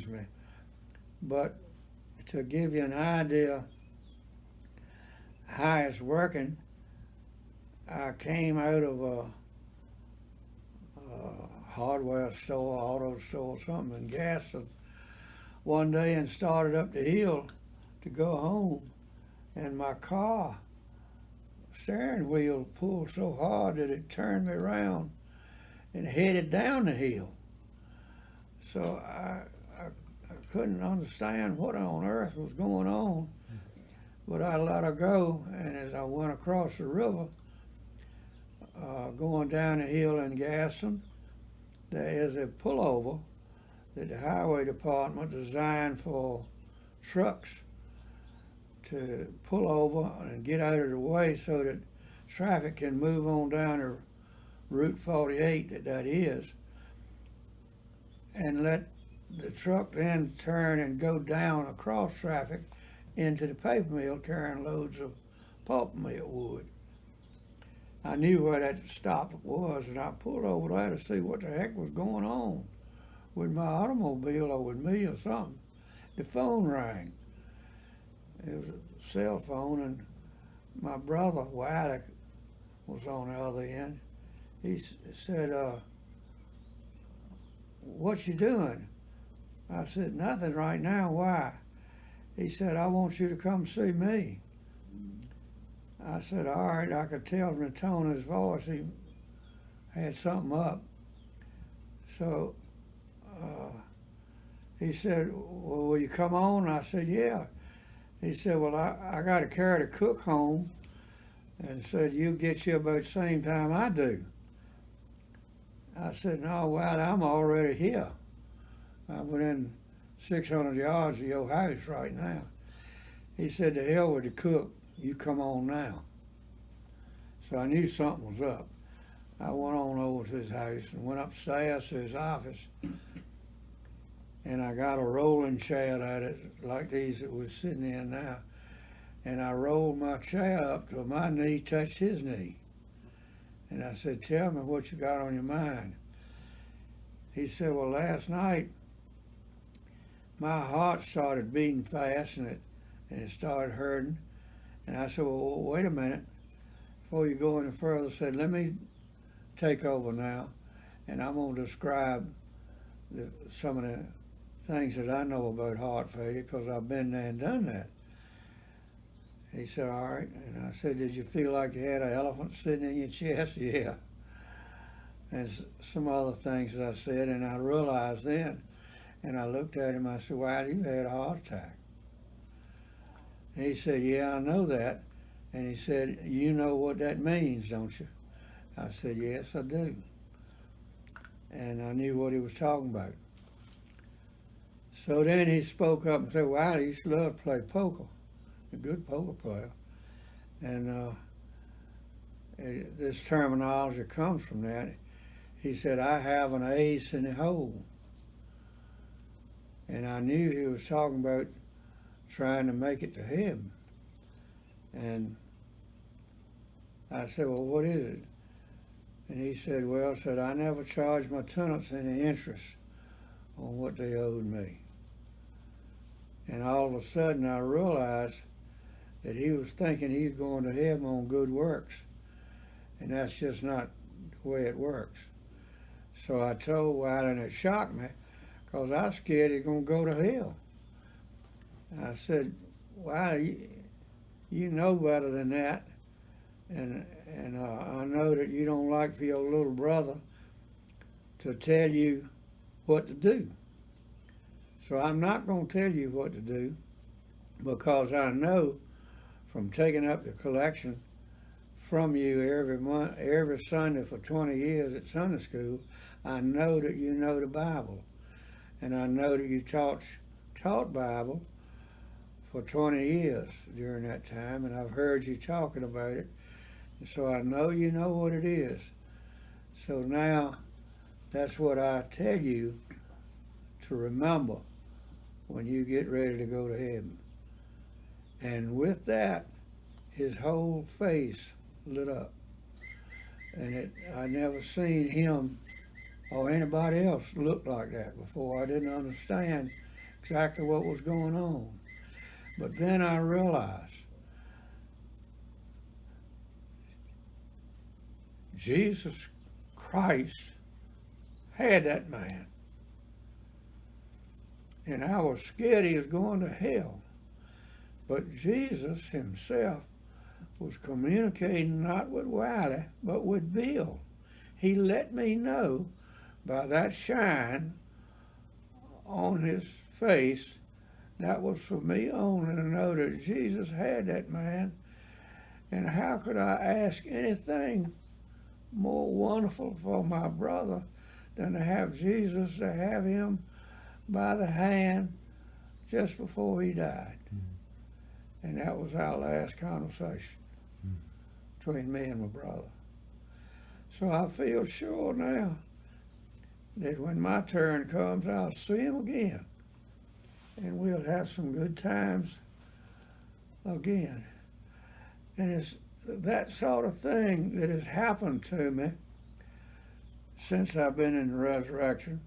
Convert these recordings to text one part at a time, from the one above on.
me. But to give you an idea how it's working, I came out of a hardware store, auto store, something, and gas one day and started up the hill to go home. And my car steering wheel pulled so hard that it turned me around and headed down the hill. So I couldn't understand what on earth was going on, but I let her go. And as I went across the river, going down the hill in Gaston, there is a pullover that the highway department designed for trucks to pull over and get out of the way so that traffic can move on down to Route 48 that is, and let the truck then turn and go down across traffic into the paper mill carrying loads of pulp mill wood. I knew where that stop was, and I pulled over there to see what the heck was going on with my automobile or with me or something. The phone rang. It was a cell phone, and my brother, Wiley, was on the other end. He said, "What you doing?" I said, "Nothing right now. Why?" He said, "I want you to come see me." I said, "All right." I could tell from the tone of his voice he had something up. So he said, "Well, will you come on?" I said, "Yeah." He said, "Well, I got to carry the cook home," and said, "You'll get you about the same time I do." I said, "No, well, I'm already here. I'm within 600 yards of your house right now." He said, "To hell with the cook. You come on now." So I knew something was up. I went on over to his house and went upstairs to his office, and I got a rolling chair at it like these that we're sitting in now, and I rolled my chair up till my knee touched his knee. And I said, "Tell me what you got on your mind." He said, "Well, last night my heart started beating fast and it started hurting." And I said, "Well, wait a minute. Before you go any further," I said, "let me take over now, and I'm going to describe some of the things that I know about heart failure because I've been there and done that." He said, "All right." And I said, "Did you feel like you had an elephant sitting in your chest?" "Yeah." And some other things that I said, and I realized then, and I looked at him, I said, "Wow, you had a heart attack." And he said, "Yeah, I know that." And he said, "You know what that means, don't you?" I said, "Yes, I do." And I knew what he was talking about. So then he spoke up and said, "Wow, I used to love to play poker, a good poker player." And this terminology comes from that. He said, "I have an ace in the hole." And I knew he was talking about trying to make it to heaven. And I said, "Well, what is it?" And he said, "Well," said, "I never charged my tenants any interest on what they owed me." And all of a sudden I realized that he was thinking he's going to heaven on good works. And that's just not the way it works. So I told Wiley, and it shocked me because I was scared he's going to go to hell. I said, "Wiley, you know better than that. And I know that you don't like for your little brother to tell you what to do. So I'm not going to tell you what to do because I know from taking up the collection from you every month, every Sunday for 20 years at Sunday school, I know that you know the Bible. And I know that you taught Bible for 20 years during that time, and I've heard you talking about it. And so I know you know what it is. So now that's what I tell you to remember when you get ready to go to heaven." And with that, his whole face lit up. And I never seen him or anybody else look like that before. I didn't understand exactly what was going on. But then I realized Jesus Christ had that man. And I was scared he was going to hell. But Jesus himself was communicating not with Wiley, but with Bill. He let me know by that shine on his face, that was for me only to know that Jesus had that man. And how could I ask anything more wonderful for my brother than to have Jesus, to have him by the hand just before he died. And that was our last conversation between me and my brother. So I feel sure now that when my turn comes, I'll see him again. And we'll have some good times again. And it's that sort of thing that has happened to me since I've been in the resurrection.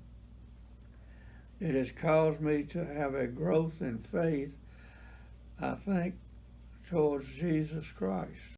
It has caused me to have a growth in faith, I think, towards Jesus Christ.